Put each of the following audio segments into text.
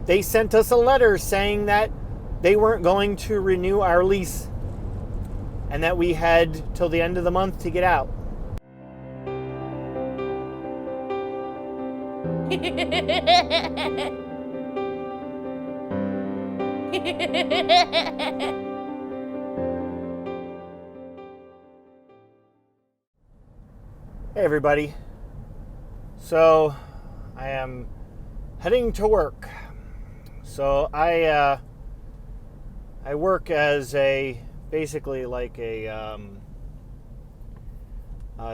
they sent us a letter saying that they weren't going to renew our lease and that we had till the end of the month to get out. Hey everybody. So I am heading to work. So I work as basically like a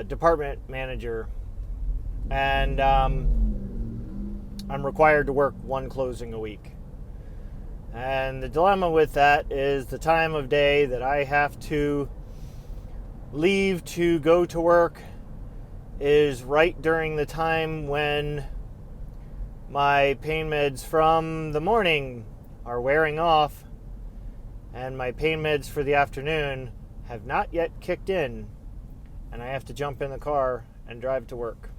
department manager, and I'm required to work one closing a week. And the dilemma with that is the time of day that I have to leave to go to work is right during the time when my pain meds from the morning are wearing off and my pain meds for the afternoon have not yet kicked in, and I have to jump in the car and drive to work.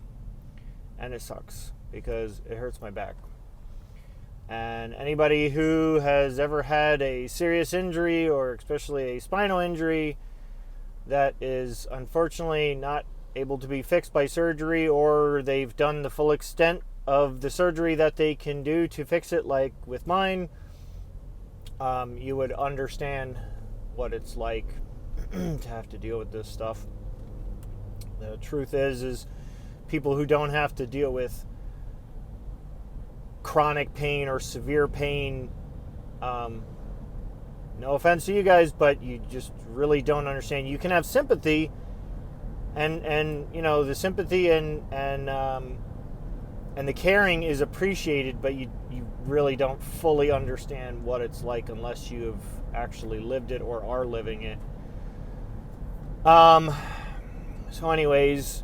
And it sucks because it hurts my back. And anybody who has ever had a serious injury, or especially a spinal injury, that is unfortunately not able to be fixed by surgery, or they've done the full extent of the surgery that they can do to fix it, like with mine, you would understand what it's like to have to deal with this stuff. The truth is people who don't have to deal with chronic pain or severe pain, no offense to you guys, but you just really don't understand. You can have sympathy, and you know, the sympathy and the caring is appreciated, but you really don't fully understand what it's like unless you've actually lived it or are living it. So anyways,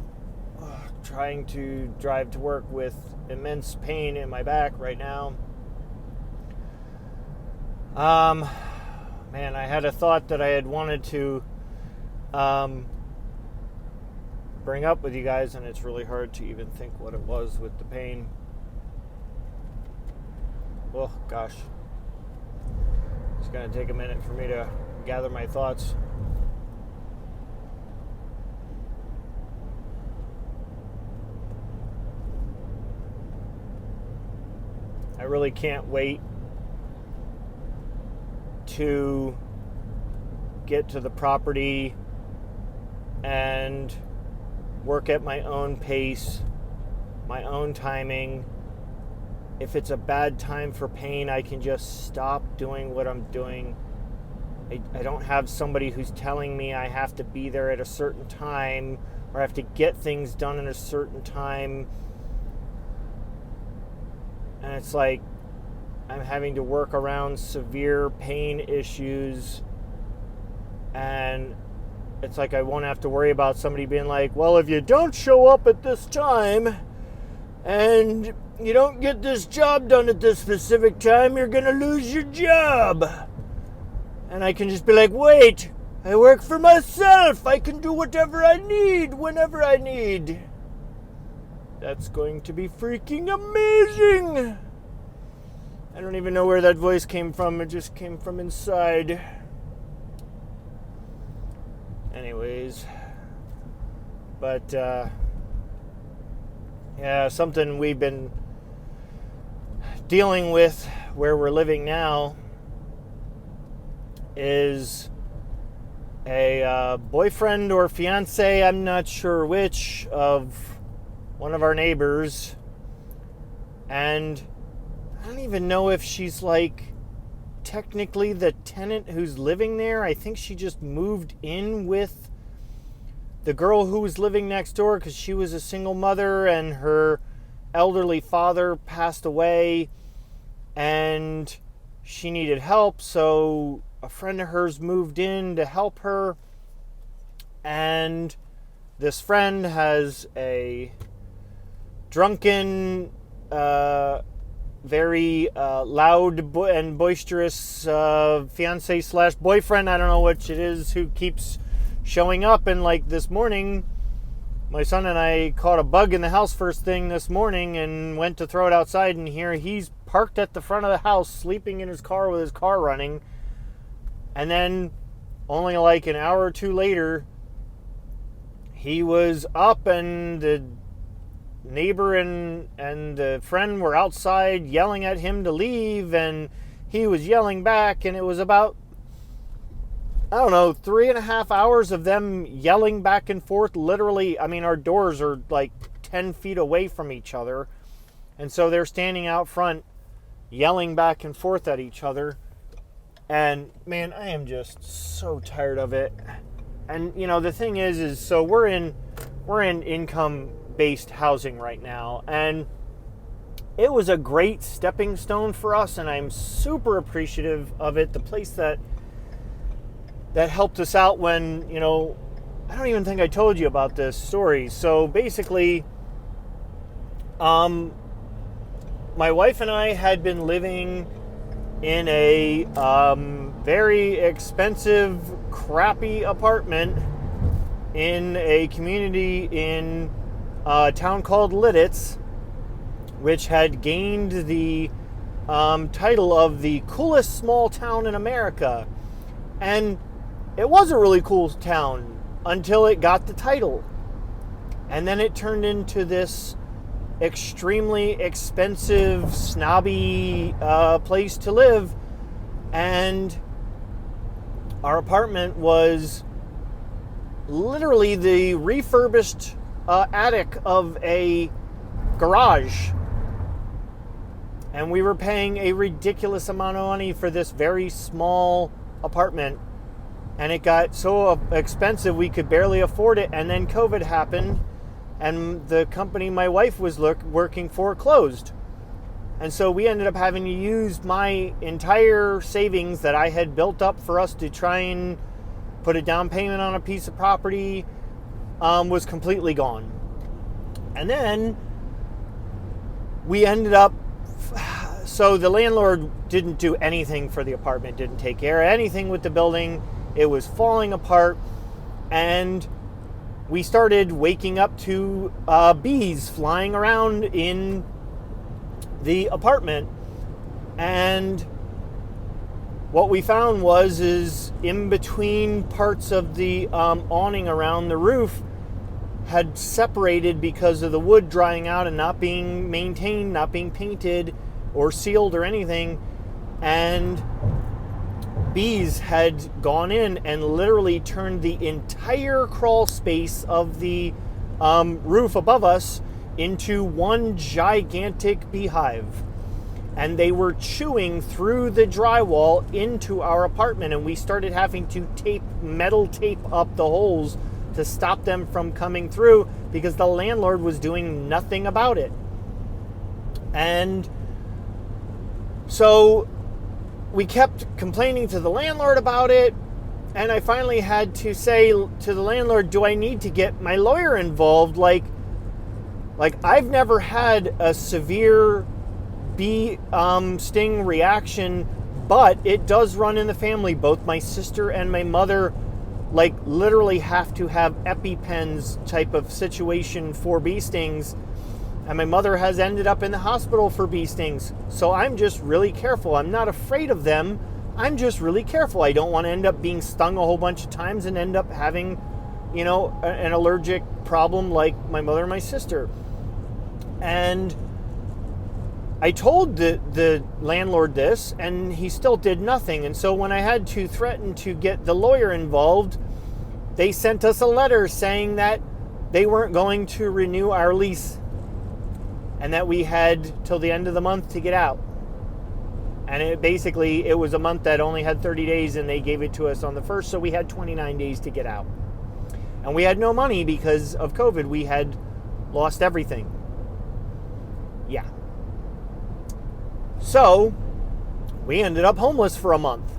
trying to drive to work with immense pain in my back right now. Man, I had a thought that I had wanted to bring up with you guys, and it's really hard to even think what it was with the pain. Oh gosh, it's gonna take a minute for me to gather my thoughts. I really can't wait to get to the property and work at my own pace, my own timing. If it's a bad time for pain, I can just stop doing what I'm doing. I don't have somebody who's telling me I have to be there at a certain time or I have to get things done in a certain time. And it's like I'm having to work around severe pain issues, and it's like I won't have to worry about somebody being like, well, if you don't show up at this time and you don't get this job done at this specific time, you're going to lose your job. And I can just be like, wait, I work for myself. I can do whatever I need whenever I need. That's going to be freaking amazing. I don't even know where that voice came from. It just came from inside. Anyways, but yeah, something we've been dealing with where we're living now is a boyfriend or fiance, I'm not sure which, of one of our neighbors. And I don't even know if she's like technically the tenant who's living there. I think she just moved in with the girl who was living next door because she was a single mother and her elderly father passed away and she needed help. So a friend of hers moved in to help her. And this friend has a drunken, very loud and boisterous fiance slash boyfriend, I don't know which it is, who keeps showing up. And like this morning, my son and I caught a bug in the house first thing this morning and went to throw it outside, and here he's parked at the front of the house, sleeping in his car with his car running. And then only like an hour or two later, he was up, and the neighbor and the friend were outside yelling at him to leave, and he was yelling back, and it was about, I don't know, 3.5 hours of them yelling back and forth. Literally, I mean, our doors are like 10 feet away from each other. And so they're standing out front yelling back and forth at each other. And man, I am just so tired of it. And you know, the thing is so we're in income-based housing right now, and it was a great stepping stone for us, and I'm super appreciative of it. The place that helped us out when, you know, I don't even think I told you about this story. So basically, my wife and I had been living in a very expensive, crappy apartment in a community in a town called Lidditz, which had gained the title of the coolest small town in America. And it was a really cool town until it got the title. And then it turned into this extremely expensive, snobby place to live. And our apartment was literally the refurbished attic of a garage. And we were paying a ridiculous amount of money for this very small apartment. And it got so expensive we could barely afford it. And then COVID happened, and the company my wife was working for closed. And so we ended up having to use my entire savings that I had built up for us to try and put a down payment on a piece of property, was completely gone. And then we ended up, so the landlord didn't do anything for the apartment, didn't take care of anything with the building. It was falling apart, and we started waking up to bees flying around in the apartment. And what we found is in between parts of the awning around the roof had separated because of the wood drying out and not being maintained, not being painted or sealed or anything. And bees had gone in and literally turned the entire crawl space of the roof above us into one gigantic beehive. And they were chewing through the drywall into our apartment, and we started having to metal tape up the holes to stop them from coming through because the landlord was doing nothing about it. And so we kept complaining to the landlord about it, and I finally had to say to the landlord, do I need to get my lawyer involved? Like I've never had a severe bee sting reaction, but it does run in the family. Both my sister and my mother literally have to have EpiPens type of situation for bee stings. And my mother has ended up in the hospital for bee stings. So I'm just really careful. I'm not afraid of them. I'm just really careful. I don't want to end up being stung a whole bunch of times and end up having, you know, an allergic problem like my mother and my sister. And I told the landlord this, and he still did nothing. And so when I had to threaten to get the lawyer involved, they sent us a letter saying that they weren't going to renew our lease, and that we had till the end of the month to get out. And it was a month that only had 30 days, and they gave it to us on the 1st, so we had 29 days to get out. And we had no money because of COVID. We had lost everything. Yeah. So we ended up homeless for a month.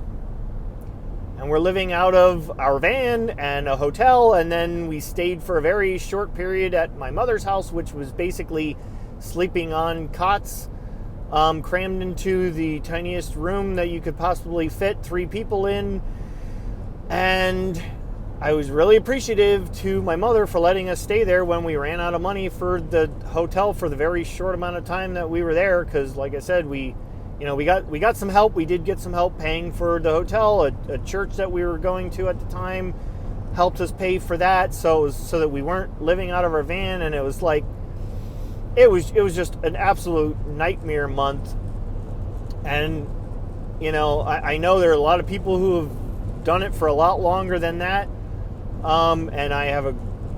And we're living out of our van and a hotel, and then we stayed for a very short period at my mother's house, which was basically sleeping on cots, crammed into the tiniest room that you could possibly fit 3 people in. And I was really appreciative to my mother for letting us stay there when we ran out of money for the hotel for the very short amount of time that we were there. Because, like I said, we got some help. We did get some help paying for the hotel. A church that we were going to at the time helped us pay for that, so that we weren't living out of our van. And it was just an absolute nightmare month. And I know there are a lot of people who have done it for a lot longer than that. And I have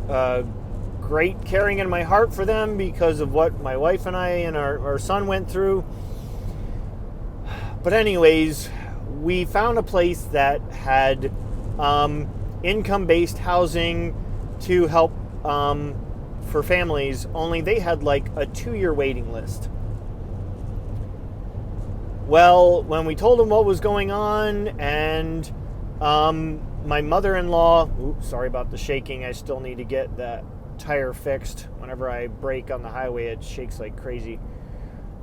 a great caring in my heart for them because of what my wife and I and our son went through. But anyways, we found a place that had income-based housing to help for families, only they had like a 2-year waiting list. Well, when we told them what was going on, and my mother-in-law, sorry about the shaking, I still need to get that tire fixed. Whenever I brake on the highway, it shakes like crazy.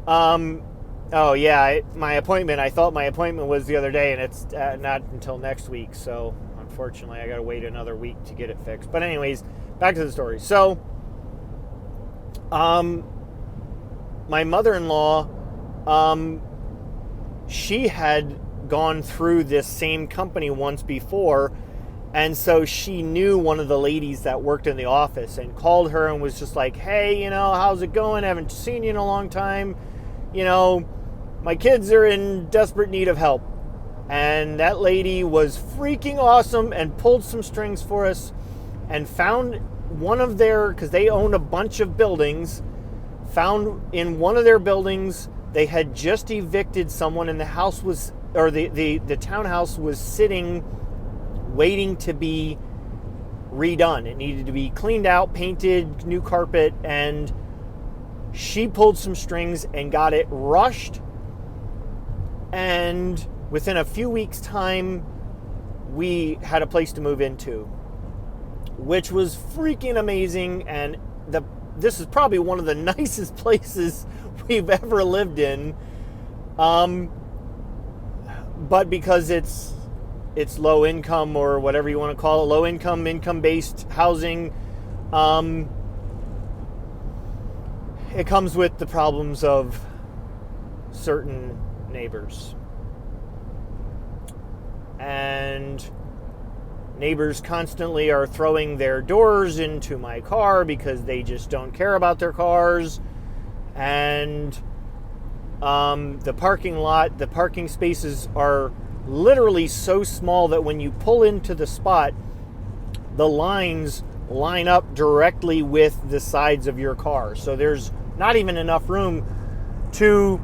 Oh yeah, my appointment, I thought my appointment was the other day, and it's not until next week, so unfortunately I gotta wait another week to get it fixed. But anyways, back to the story. So my mother-in-law, she had gone through this same company once before, and so she knew one of the ladies that worked in the office and called her and was just like, hey, how's it going? I haven't seen you in a long time. My kids are in desperate need of help. And that lady was freaking awesome and pulled some strings for us and found one of their, because they own a bunch of buildings, found in one of their buildings they had just evicted someone, and the house was, or the townhouse was sitting, waiting to be redone. It needed to be cleaned out, painted, new carpet, and she pulled some strings and got it rushed. And within a few weeks' time, we had a place to move into, which was freaking amazing. And this is probably one of the nicest places we've ever lived in. But because it's low income, or whatever you want to call it, low income-based housing, it comes with the problems of certain neighbors. And neighbors constantly are throwing their doors into my car because they just don't care about their cars. And the parking lot, the parking spaces are literally so small that when you pull into the spot, the lines line up directly with the sides of your car. So there's not even enough room to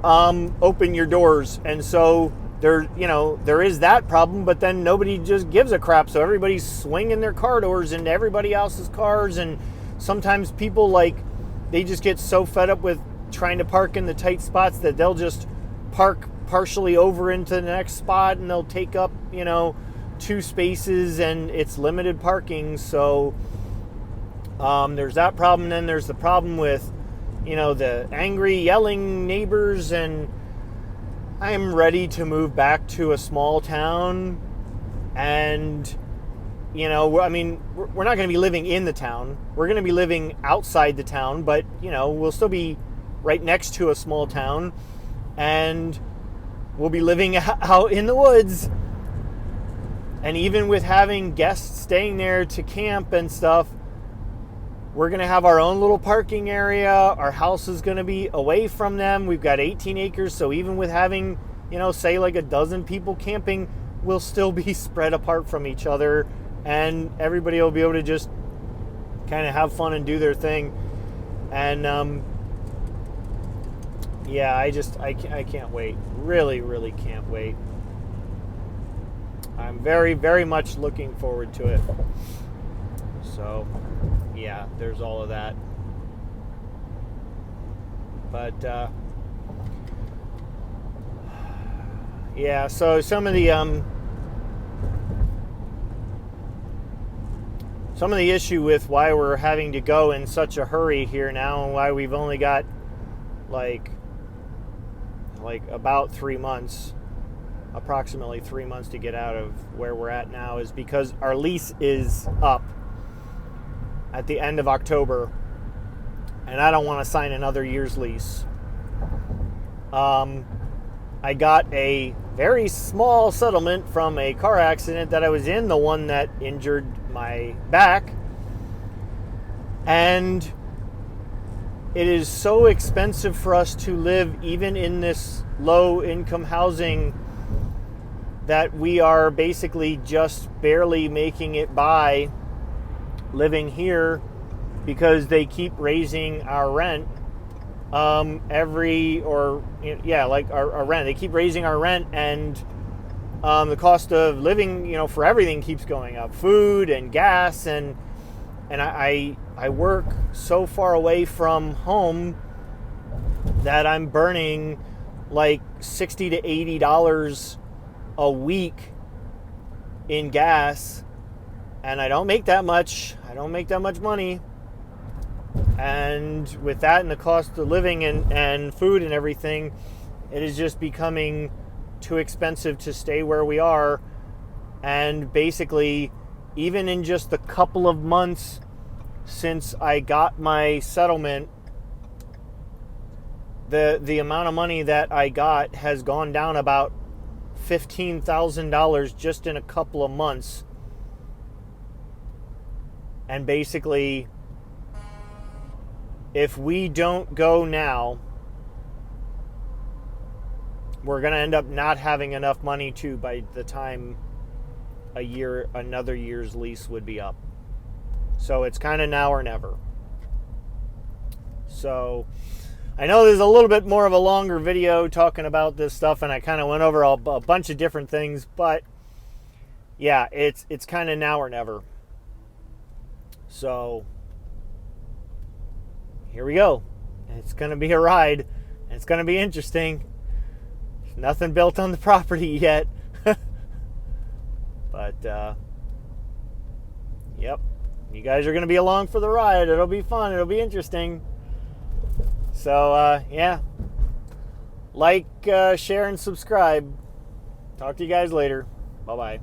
open your doors. And so there is that problem, but then nobody just gives a crap. So everybody's swinging their car doors into everybody else's cars. And sometimes people, they just get so fed up with trying to park in the tight spots that they'll just park partially over into the next spot, and they'll take up, 2 spaces, and it's limited parking. So there's that problem. Then there's the problem with, the angry, yelling neighbors. And I'm ready to move back to a small town. And, we're not going to be living in the town. We're going to be living outside the town, but, we'll still be right next to a small town. And we'll be living out in the woods. And even with having guests staying there to camp and stuff, we're going to have our own little parking area. Our house is going to be away from them. We've got 18 acres. So even with having, say like a dozen people camping, we'll still be spread apart from each other. And everybody will be able to just kind of have fun and do their thing. And yeah, I can't wait. Really, really can't wait. I'm very, very much looking forward to it. So, yeah, there's all of that. But, yeah, so some of the issue with why we're having to go in such a hurry here now, and why we've only got like about 3 months, approximately 3 months to get out of where we're at now is because our lease is up at the end of October, and I don't want to sign another year's lease. I got a very small settlement from a car accident that I was in, the one that injured my back. And it is so expensive for us to live even in this low income housing that we are basically just barely making it by living here because they keep raising our rent our rent. They keep raising our rent, and the cost of living, for everything keeps going up. Food and gas, and I work so far away from home that I'm burning like $60 to $80 a week in gas, and I don't make that much. I don't make that much money. And with that and the cost of living and food and everything, it is just becoming too expensive to stay where we are. And basically, even in just the couple of months since I got my settlement, the amount of money that I got has gone down about $15,000 just in a couple of months. And basically, if we don't go now, we're going to end up not having enough money by the time another year's lease would be up. So it's kind of now or never. So I know there's a little bit more of a longer video talking about this stuff, and I kind of went over a bunch of different things, but yeah, it's kind of now or never. So here we go. It's going to be a ride. It's going to be interesting. There's nothing built on the property yet. But, yep. You guys are going to be along for the ride. It'll be fun. It'll be interesting. So, yeah. Like, share, and subscribe. Talk to you guys later. Bye-bye.